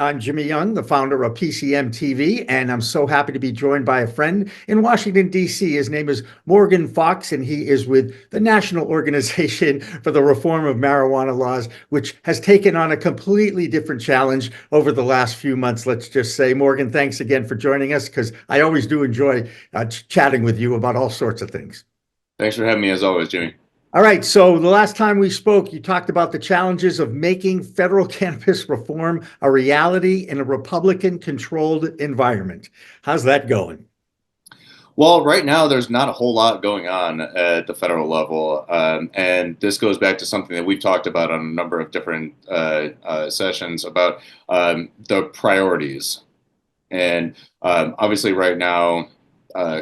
I'm Jimmy Young, the founder of PCM TV, and I'm so happy to be joined by a friend in Washington, D.C. His name is Morgan Fox, and he is with the National Organization for the Reform of Marijuana Laws, which has taken on a completely different challenge over the last few months, let's just say. Morgan, thanks again for joining us, because I always do enjoy chatting with you about all sorts of things. Thanks for having me as always, Jimmy. All right. So the last time we spoke, you talked about the challenges of making federal cannabis reform a reality in a Republican-controlled environment. How's that going? Well, right now there's not a whole lot going on at the federal level, and this goes back to something that we've talked about on a number of different sessions about the priorities. And obviously, right now,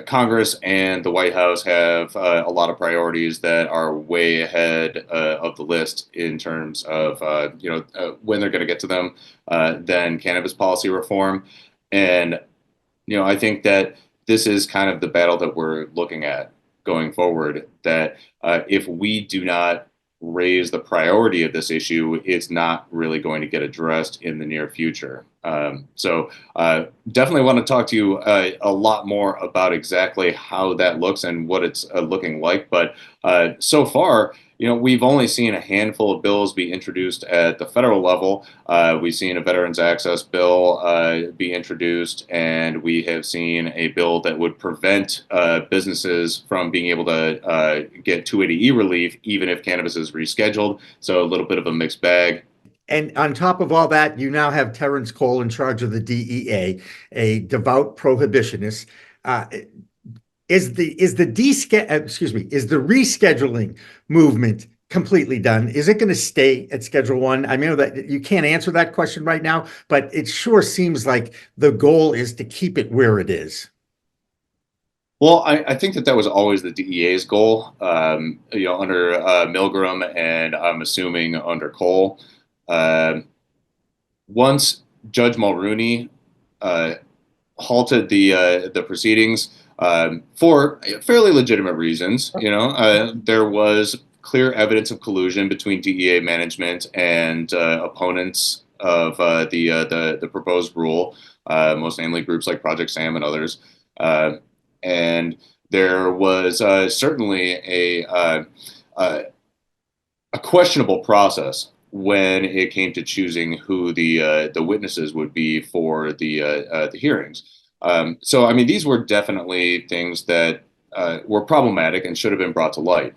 Congress and the White House have a lot of priorities that are way ahead of the list in terms of when they're going to get to them. Then cannabis policy reform, and I think that this is kind of the battle that we're looking at going forward. That if we do not raise the priority of this issue, it's not really going to get addressed in the near future. So definitely want to talk to you a lot more about exactly how that looks and what it's looking like. But so far, we've only seen a handful of bills be introduced at the federal level. We've seen a Veterans Access bill be introduced, and we have seen a bill that would prevent businesses from being able to get 280E relief, even if cannabis is rescheduled. So a little bit of a mixed bag. And on top of all that, you now have Terrence Cole in charge of the DEA, a devout prohibitionist. Is the rescheduling movement completely done? Is it going to stay at Schedule 1? I know that you can't answer that question right now, but it sure seems like the goal is to keep it where it is. Well, I think that was always the DEA's goal, under Milgram, and I'm assuming under Cole. Once Judge Mulrooney halted the proceedings for fairly legitimate reasons, there was clear evidence of collusion between DEA management and opponents of the proposed rule, most namely groups like Project Sam and others, and there was certainly a questionable process when it came to choosing who the witnesses would be for the hearings. So, I mean, these were definitely things that were problematic and should have been brought to light.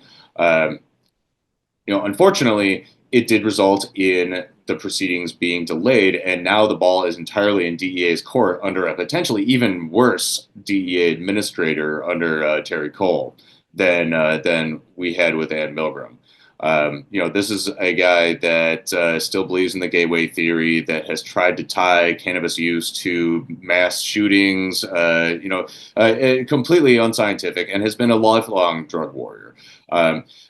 Unfortunately, it did result in the proceedings being delayed, and now the ball is entirely in DEA's court under a potentially even worse DEA administrator under Terry Cole than we had with Ann Milgram. This is a guy that still believes in the gateway theory, that has tried to tie cannabis use to mass shootings, completely unscientific, and has been a lifelong drug warrior.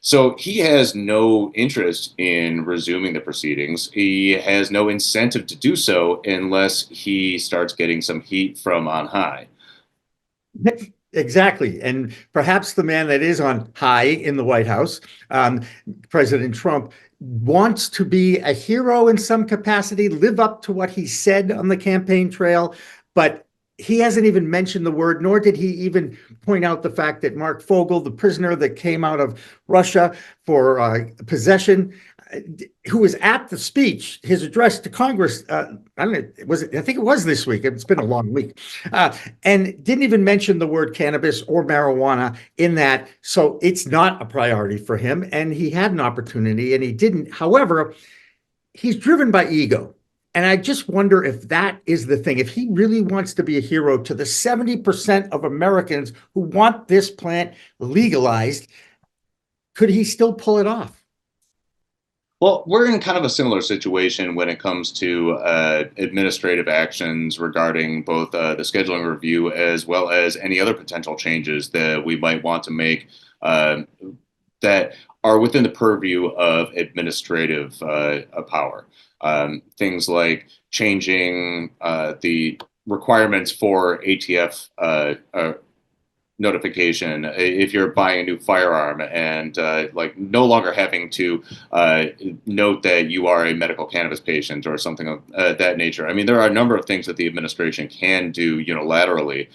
So he has no interest in resuming the proceedings. He has no incentive to do so unless he starts getting some heat from on high. Exactly. And perhaps the man that is on high in the White House, President Trump, wants to be a hero in some capacity, live up to what he said on the campaign trail, but he hasn't even mentioned the word, nor did he even point out the fact that Mark Fogel, the prisoner that came out of Russia for possession, who was at the speech, his address to Congress, I don't know, I think it was this week. It's been a long week, and didn't even mention the word cannabis or marijuana in that. So it's not a priority for him, and he had an opportunity and he didn't. However, he's driven by ego. And I just wonder if that is the thing. If he really wants to be a hero to the 70% of Americans who want this plant legalized, could he still pull it off? Well, we're in kind of a similar situation when it comes to administrative actions regarding both the scheduling review as well as any other potential changes that we might want to make that are within the purview of administrative power. Things like changing the requirements for ATF notification if you're buying a new firearm, and like no longer having to note that you are a medical cannabis patient or something of that nature. I mean, there are a number of things that the administration can do unilaterally.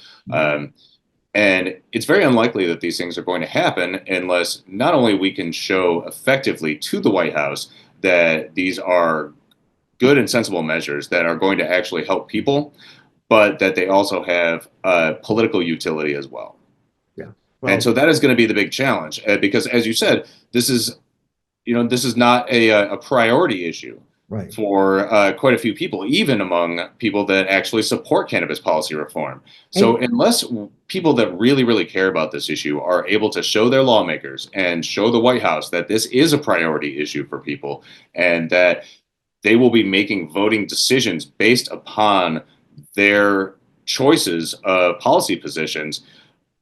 And it's very unlikely that these things are going to happen unless not only we can show effectively to the White House that these are good and sensible measures that are going to actually help people, but that they also have political utility as well. Yeah. And Well, so that is going to be the big challenge, because, as you said, this is this is not a priority issue right. for quite a few people, even among people that actually support cannabis policy reform. So And unless people that really, really care about this issue are able to show their lawmakers and show the White House that this is a priority issue for people, and that they will be making voting decisions based upon their choices of policy positions,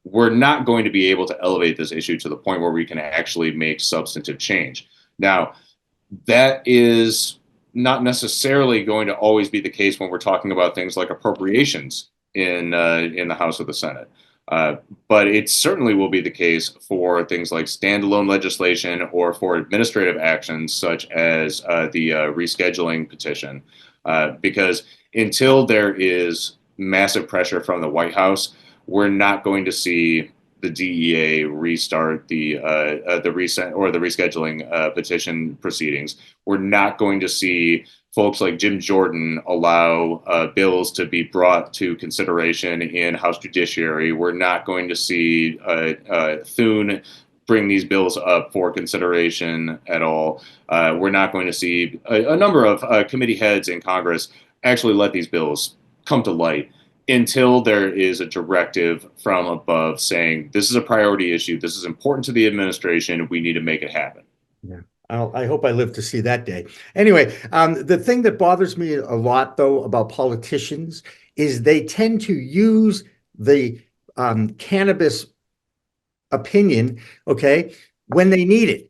we're not going to be able to elevate this issue to the point where we can actually make substantive change. Now, that is not necessarily going to always be the case when we're talking about things like appropriations in the House or the Senate. But it certainly will be the case for things like standalone legislation or for administrative actions such as the rescheduling petition. Because until there is massive pressure from the White House, we're not going to see the DEA restart the rescheduling petition proceedings. We're not going to see folks like Jim Jordan allow bills to be brought to consideration in House Judiciary. We're not going to see Thune bring these bills up for consideration at all. We're not going to see a number of committee heads in Congress actually let these bills come to light until there is a directive from above saying this is a priority issue, this is important to the administration, we need to make it happen. yeah, I hope I live to see that day. Anyway, the thing that bothers me a lot, though, about politicians is they tend to use the cannabis opinion, okay, when they need it.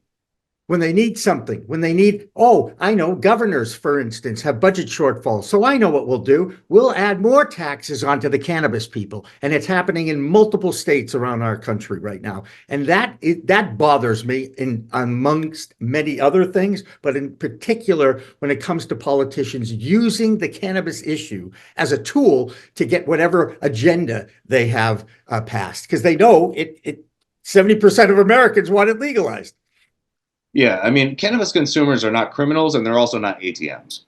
When they need something, when they need, oh, I know, governors, for instance, have budget shortfalls. So I know what we'll do. We'll add more taxes onto the cannabis people. And it's happening in multiple states around our country right now. And that bothers me in amongst many other things, but in particular, when it comes to politicians using the cannabis issue as a tool to get whatever agenda they have passed. Because they know 70% of Americans want it legalized. Yeah, I mean, cannabis consumers are not criminals, and they're also not ATMs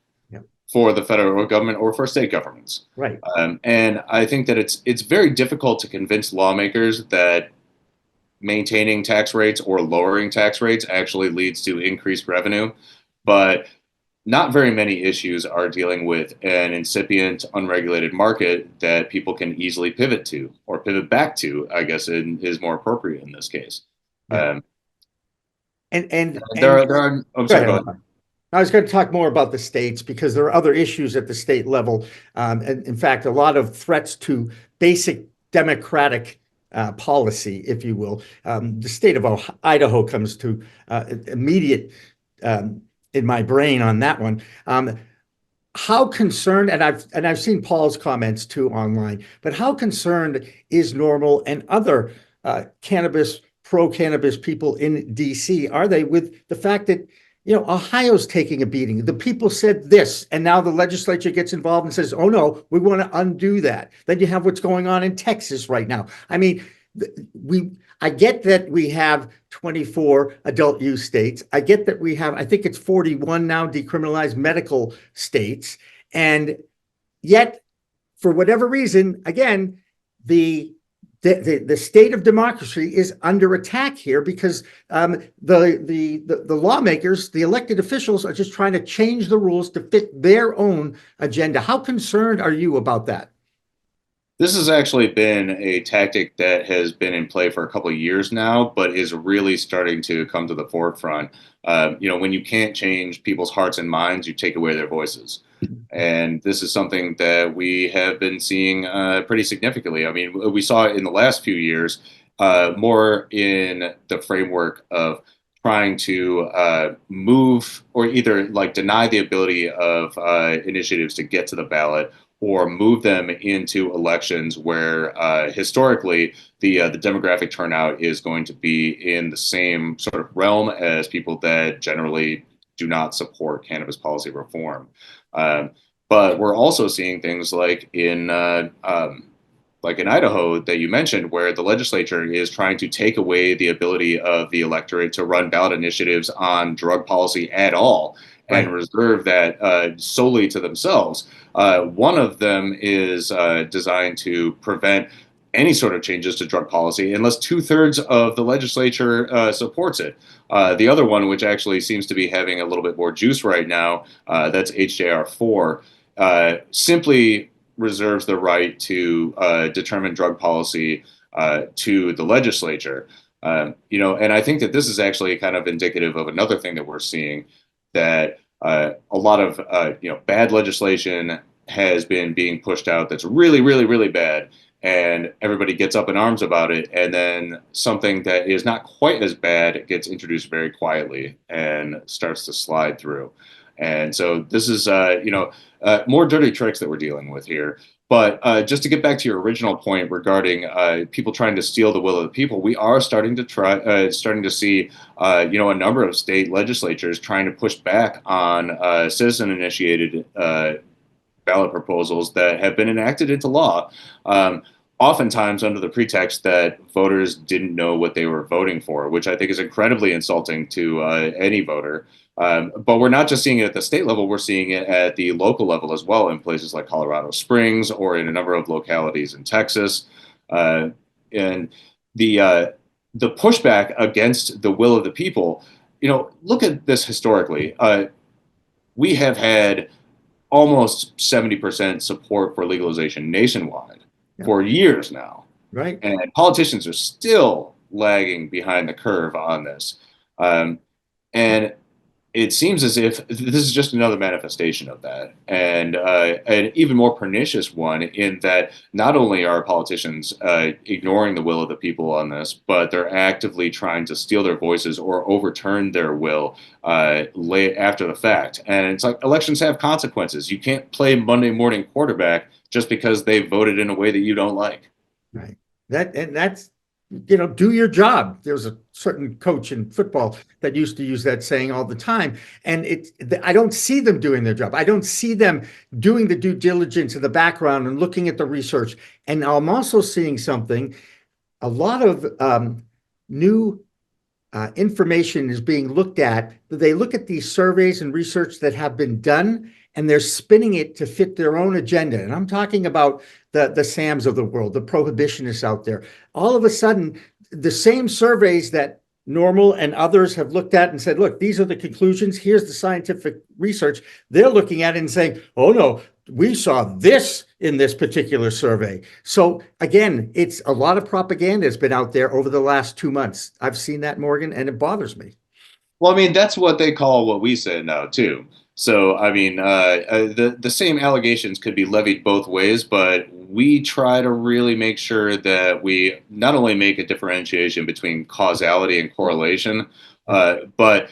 for the federal government or for state governments. Right. And I think that it's very difficult to convince lawmakers that maintaining tax rates or lowering tax rates actually leads to increased revenue. But not very many issues are dealing with an incipient, unregulated market that people can easily pivot to or pivot back to, I guess is more appropriate in this case. Yeah. And there are, I'm sorry, go ahead. I was going to talk more about the states because there are other issues at the state level. And in fact, a lot of threats to basic democratic policy, if you will. The state of Idaho comes to immediate in my brain on that one. How concerned, and I've seen Paul's comments too online, but how concerned is NORML and other pro-cannabis people in DC are they with the fact that Ohio's taking a beating? The people said this, and now the legislature gets involved and says, "Oh no, we want to undo that." Then you have what's going on in Texas right now. I mean, I get that we have 24 adult use states. I get that we have, I think it's 41 now decriminalized medical states, and yet, for whatever reason, again, the state of democracy is under attack here because the lawmakers, the elected officials, are just trying to change the rules to fit their own agenda. How concerned are you about that? This has actually been a tactic that has been in play for a couple of years now, but is really starting to come to the forefront. When you can't change people's hearts and minds, you take away their voices. And this is something that we have been seeing pretty significantly. I mean, we saw it in the last few years, more in the framework of trying to move or either like deny the ability of initiatives to get to the ballot, or move them into elections where historically the demographic turnout is going to be in the same sort of realm as people that generally do not support cannabis policy reform. But we're also seeing things like in Idaho that you mentioned, where the legislature is trying to take away the ability of the electorate to run ballot initiatives on drug policy at all and Right. reserve that solely to themselves. One of them is designed to prevent any sort of changes to drug policy unless 2/3 of the legislature supports it. The other one, which actually seems to be having a little bit more juice right now, that's HJR 4, simply reserves the right to determine drug policy to the legislature. And I think that this is actually kind of indicative of another thing that we're seeing, that a lot of bad legislation has been being pushed out that's really, really, really bad, and everybody gets up in arms about it, and then something that is not quite as bad gets introduced very quietly and starts to slide through. And so this is, more dirty tricks that we're dealing with here. But just to get back to your original point regarding people trying to steal the will of the people, we are starting to see, a number of state legislatures trying to push back on citizen-initiated ballot proposals that have been enacted into law. Oftentimes under the pretext that voters didn't know what they were voting for, which I think is incredibly insulting to any voter. But we're not just seeing it at the state level, we're seeing it at the local level as well, in places like Colorado Springs or in a number of localities in Texas. And the pushback against the will of the people, look at this historically. We have had almost 70% support for legalization nationwide for years now. Right. And politicians are still lagging behind the curve on this. And it seems as if this is just another manifestation of that, and an even more pernicious one, in that not only are politicians ignoring the will of the people on this, but they're actively trying to steal their voices or overturn their will late after the fact. And it's like, elections have consequences. You can't play Monday morning quarterback just because they voted in a way that you don't like. Right. That's, do your job. There was a certain coach in football that used to use that saying all the time. And I don't see them doing their job. I don't see them doing the due diligence in the background and looking at the research. And I'm also seeing something, a lot of new information is being looked at. They look at these surveys and research that have been done, and they're spinning it to fit their own agenda. And I'm talking about the SAMs of the world, the prohibitionists out there. All of a sudden, the same surveys that NORML and others have looked at and said, look, these are the conclusions, here's the scientific research. They're looking at it and saying, oh no, we saw this in this particular survey. So again, it's a lot of propaganda has been out there over the last 2 months. I've seen that, Morgan, and it bothers me. Well, I mean, that's what they call what we said now, too. So, I mean, the same allegations could be levied both ways, but we try to really make sure that we not only make a differentiation between causality and correlation, but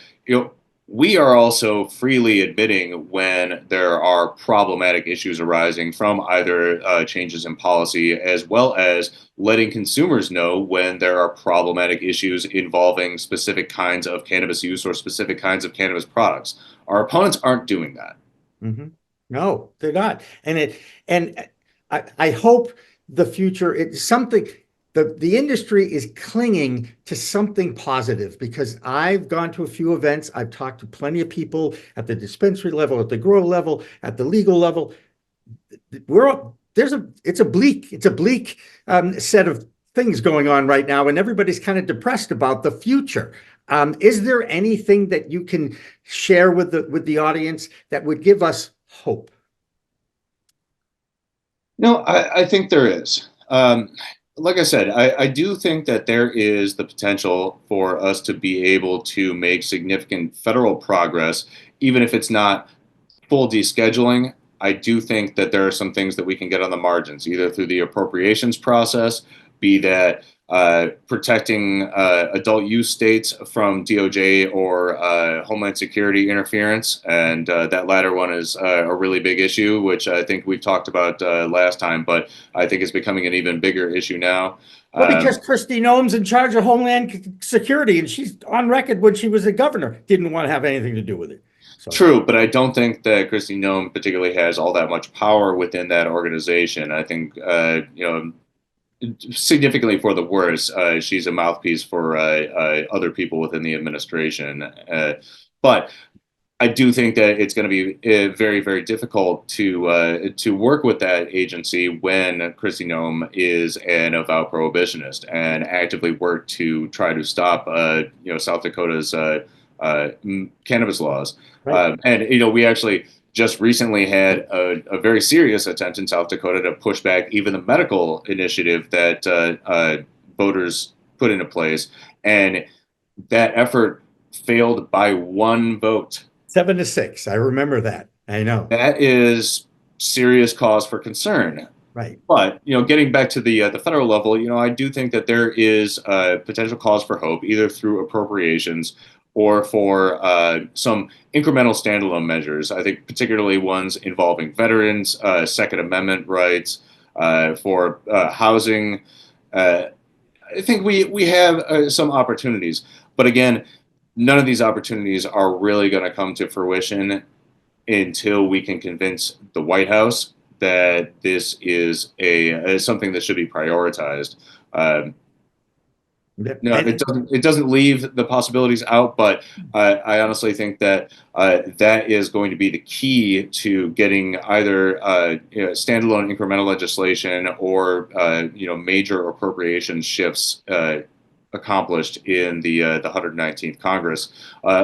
we are also freely admitting when there are problematic issues arising from either changes in policy, as well as letting consumers know when there are problematic issues involving specific kinds of cannabis use or specific kinds of cannabis products. Our opponents aren't doing that. Mm-hmm. No, they're not. And I hope the future, it's something, the industry is clinging to something positive, because I've gone to a few events. I've talked to plenty of people at the dispensary level, at the grow level, at the legal level. It's a bleak set of things going on right now, and everybody's kind of depressed about the future. Is there anything that you can share with the audience that would give us hope? No, I think there is. Like I said, I do think that there is the potential for us to be able to make significant federal progress, even if it's not full descheduling. I do think that there are some things that we can get on the margins, either through the appropriations process, be that protecting adult use states from DOJ or Homeland Security interference. And that latter one is a really big issue, which I think we've talked about last time, but I think it's becoming an even bigger issue now. Well, because Kristi Noem's in charge of Homeland Security, and she's on record when she was a governor, didn't want to have anything to do with it. So. True, but I don't think that Kristi Noem particularly has all that much power within that organization. I think, significantly for the worse, she's a mouthpiece for other people within the administration. But I do think that it's going to be very, very difficult to work with that agency when Kristi Noem is an avowed prohibitionist and actively work to try to stop, South Dakota's cannabis laws. Right. And we actually just recently had a very serious attempt in South Dakota to push back even the medical initiative that voters put into place, and that effort failed by one vote. 7-6. I remember that. I know. That is serious cause for concern. Right. But getting back to the federal level, I do think that there is potential cause for hope, either through appropriations or for some incremental standalone measures. I think particularly ones involving veterans, Second Amendment rights, for housing. I think we have some opportunities, but again, none of these opportunities are really going to come to fruition until we can convince the White House that this is something that should be prioritized. No, it doesn't leave the possibilities out, but I honestly think that that is going to be the key to getting either standalone incremental legislation or major appropriation shifts accomplished in the 119th Congress,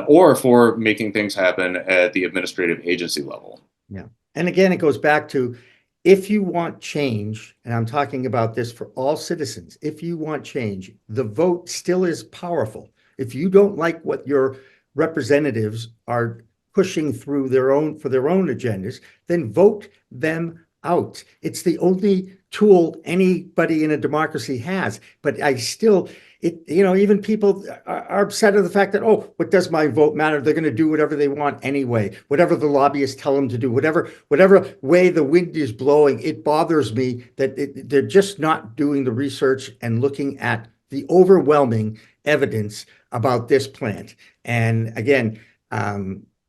or for making things happen at the administrative agency level. Yeah. And again, it goes back to, if you want change, and I'm talking about this for all citizens, if you want change, the vote still is powerful. If you don't like what your representatives are pushing through for their own agendas, then vote them out. It's the only tool anybody in a democracy has. But I still, even people are upset at the fact that, oh, what does my vote matter? They're going to do whatever they want anyway, whatever the lobbyists tell them to do, whatever way the wind is blowing. It bothers me that they're just not doing the research and looking at the overwhelming evidence about this plant. And again,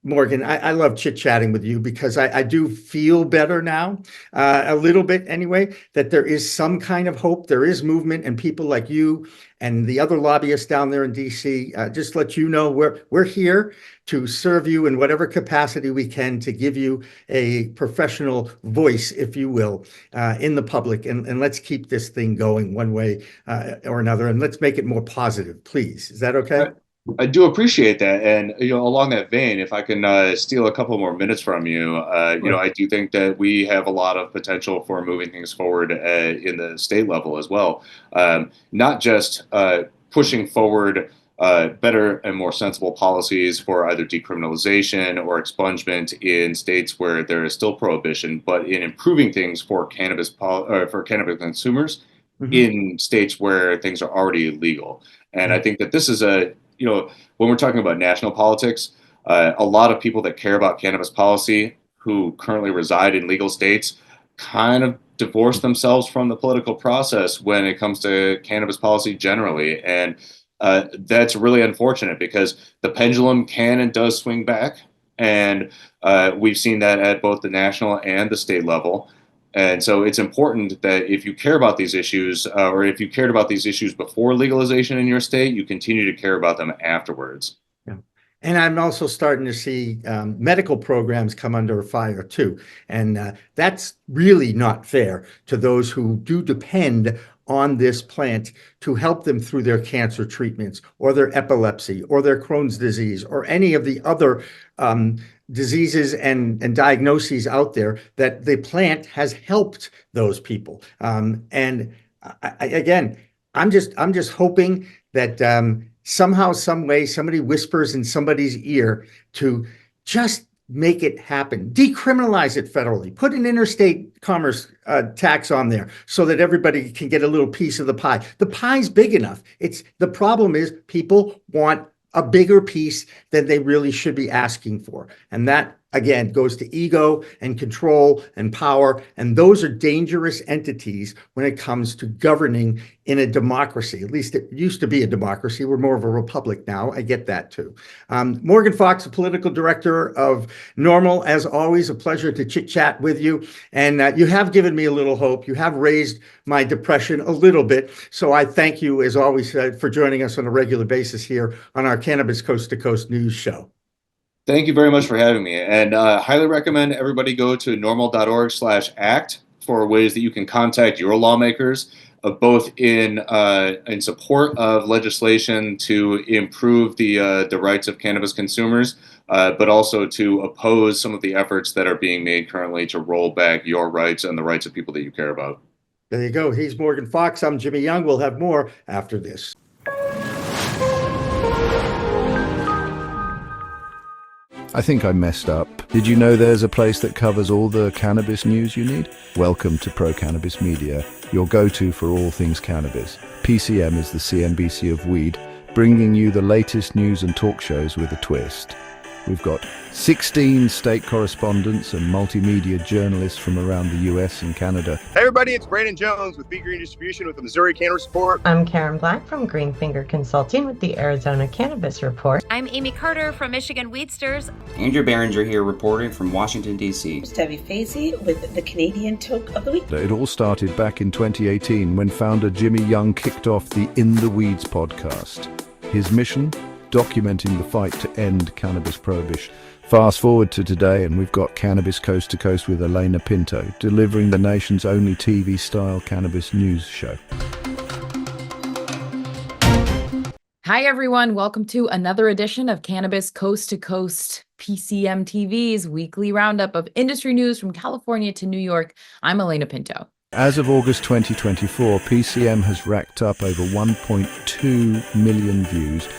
Morgan, I love chit-chatting with you because I do feel better now, a little bit anyway, that there is some kind of hope. There is movement, and people like you and the other lobbyists down there in DC, just let you know we're here to serve you in whatever capacity we can, to give you a professional voice, if you will, in the public. And let's keep this thing going one way or another, and let's make it more positive, please. Is that okay? I do appreciate that, and along that vein, if I can steal a couple more minutes from you, I do think that we have a lot of potential for moving things forward in the state level as well. Not just pushing forward better and more sensible policies for either decriminalization or expungement in states where there is still prohibition, but in improving things for cannabis consumers in states where things are already legal. And I think that this is when we're talking about national politics, a lot of people that care about cannabis policy who currently reside in legal states kind of divorce themselves from the political process when it comes to cannabis policy generally. And that's really unfortunate, because the pendulum can and does swing back. And we've seen that at both the national and the state level. And so it's important that if you care about these issues, or if you cared about these issues before legalization in your state, you continue to care about them afterwards. Yeah. And I'm also starting to see medical programs come under fire too. And that's really not fair to those who do depend on this plant to help them through their cancer treatments, or their epilepsy, or their Crohn's disease, or any of the other diseases and diagnoses out there, that the plant has helped those people. And again, I'm just hoping that somehow, some way, somebody whispers in somebody's ear to just make it happen. Decriminalize it federally. Put an interstate commerce tax on there so that everybody can get a little piece of the pie. The pie's big enough. The problem is people want a bigger piece than they really should be asking for. And that, again, goes to ego and control and power. And those are dangerous entities when it comes to governing in a democracy. At least it used to be a democracy. We're more of a republic now. I get that too. Morgan Fox, the Political Director of NORML, as always, a pleasure to chit chat with you. And you have given me a little hope. You have raised my depression a little bit. So I thank you, as always, for joining us on a regular basis here on our Cannabis Coast to Coast news show. Thank you very much for having me, and highly recommend everybody go to normal.org/act for ways that you can contact your lawmakers, both in support of legislation to improve the rights of cannabis consumers, but also to oppose some of the efforts that are being made currently to roll back your rights and the rights of people that you care about. There you go. He's Morgan Fox. I'm Jimmy Young. We'll have more after this. I think I messed up. Did you know there's a place that covers all the cannabis news you need? Welcome to Pro Cannabis Media, your go-to for all things cannabis. PCM is the CNBC of weed, bringing you the latest news and talk shows with a twist. We've got 16 state correspondents and multimedia journalists from around the US and Canada. Hey everybody, it's Brandon Jones with Big Green Distribution with the Missouri Cannabis Report. I'm Karen Black from Greenfinger Consulting with the Arizona Cannabis Report. I'm Amy Carter from Michigan Weedsters. Andrew Behringer here reporting from Washington, D.C. Debbie Fazy with the Canadian Toke of the Week. It all started back in 2018 when founder Jimmy Young kicked off the In the Weeds podcast. His mission? Documenting the fight to end cannabis prohibition. Fast forward to today and we've got Cannabis Coast to Coast with Elena Pinto, delivering the nation's only TV-style cannabis news show. Hi everyone, welcome to another edition of Cannabis Coast to Coast, PCM TV's weekly roundup of industry news from California to New York. I'm Elena Pinto. As of August 2024, PCM has racked up over 1.2 million views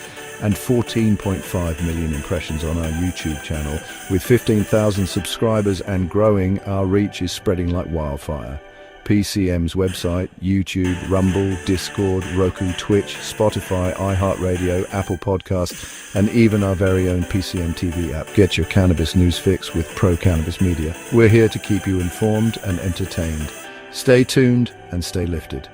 and 14.5 million impressions on our YouTube channel. With 15,000 subscribers and growing, our reach is spreading like wildfire. PCM's website, YouTube, Rumble, Discord, Roku, Twitch, Spotify, iHeartRadio, Apple Podcasts, and even our very own PCM TV app. Get your cannabis news fix with Pro Cannabis Media. We're here to keep you informed and entertained. Stay tuned and stay lifted.